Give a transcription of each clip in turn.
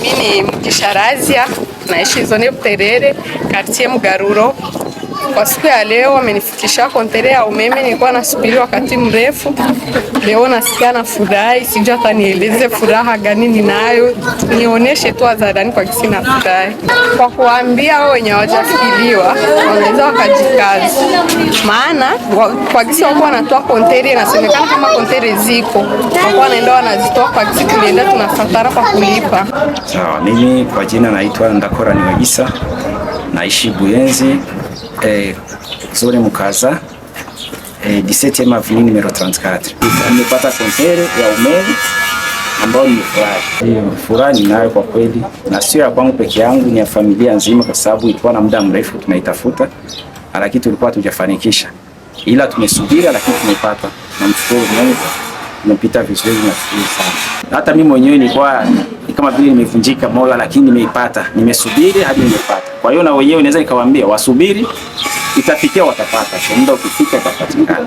Mimi ni Mkisharazia, naishi zone Buterere, quartier Mugaruro. Kwa siku ya leo wamenifikisha kontere ya umeme, nilikuwa nasubiri wakati mrefu. Leo nasikia na furahi, sijui hata nieleze furaha gani ninayo, nionyeshe tu hadharani kwa kisi na furahi. Kwa kuambia wao wenye hawajafikiliwa, wanaweza wakajikaza. Maana kwa kisi wako wanatoa kontere, inasemekana kama kontere ziko. Wako wanaenda wanazitoa kwa kisi tulienda tunafatara kwa kulipa. Sawa, mimi kwa jina naitwa Ndakora Niwagisa, naishi Buyenzi, zone Mukaza, 17e avenue numero 34. Nimepata kontere ya umeme ambao nimefurahi. Furaha ninayo kwa kweli, na sio ya kwangu peke yangu, ni ya familia nzima, kwa sababu ilikuwa na muda mrefu tunaitafuta, lakini tulikuwa tujafanikisha. Ila tumesubiri, lakini tumepata. Namshukuru Mungu, tumepita vizuri na shukuru sana. Hata mimi mwenyewe nilikuwa kama vile nimevunjika moyo, lakini nimeipata. Nimesubiri hadi nimepata. Kwa hiyo na wenyewe naweza nikawaambia wasubiri, itafikia watapata. Muda ukifika itapatikana.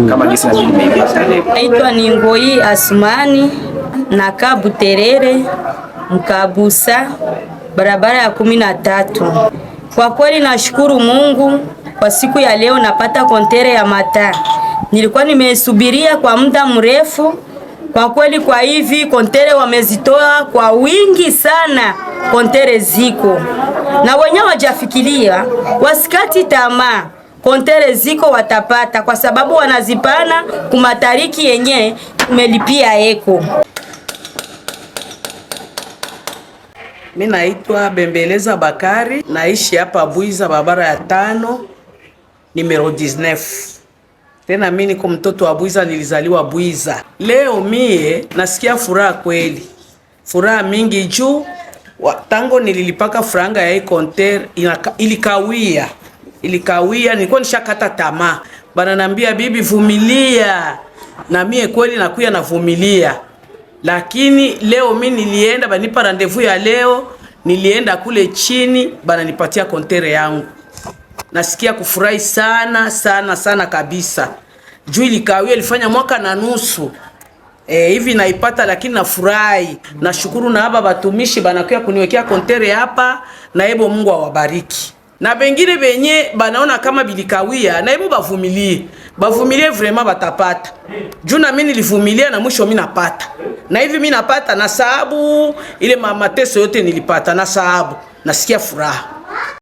Kama jinsi na mimi nimeipata leo. Naitwa Ningoi Asmani, nakaa Buterere, Mkabusa, barabara ya 13. Kwa kweli nashukuru Mungu kwa siku ya leo napata kontere ya mataa. Nilikuwa nimesubiria kwa muda mrefu. Kwa kweli kwa hivi kontere wamezitoa kwa wingi sana, kontere ziko. Na wenyewe wajafikiria, wasikati tamaa, kontere ziko watapata kwa sababu wanazipana kumatariki yenye tumelipia eko. Mimi naitwa Bembeleza Bakari, naishi hapa Buiza barabara ya 5 numero 19. Tena mimi niko mtoto wa Buiza, nilizaliwa Buiza. Leo mie nasikia furaha kweli. Furaha mingi juu tango nililipaka franga ya konter ilikawia. Nilikuwa nishakata tamaa. Bana niambia bibi vumilia. Na mie kweli nakuya navumilia. Lakini leo mimi nilienda banipa rendezvous ya leo, nilienda kule chini bana nipatia kontere yangu. Nasikia kufurahi sana sana sana kabisa. Juu ilikawia ilifanya mwaka na nusu. Hivi naipata, lakini nafurahi. Nashukuru na haba batumishi banakuya kuniwekea kontere hapa, na hebo Mungu awabariki. Na bengine benye banaona kama bilikawia, na hebo bavumilie. Bavumilie vraiment batapata. Juu na mimi nilivumilia na mwisho mimi napata. Na hivi mimi napata na sababu ile mateso yote nilipata na sababu. Nasikia furaha.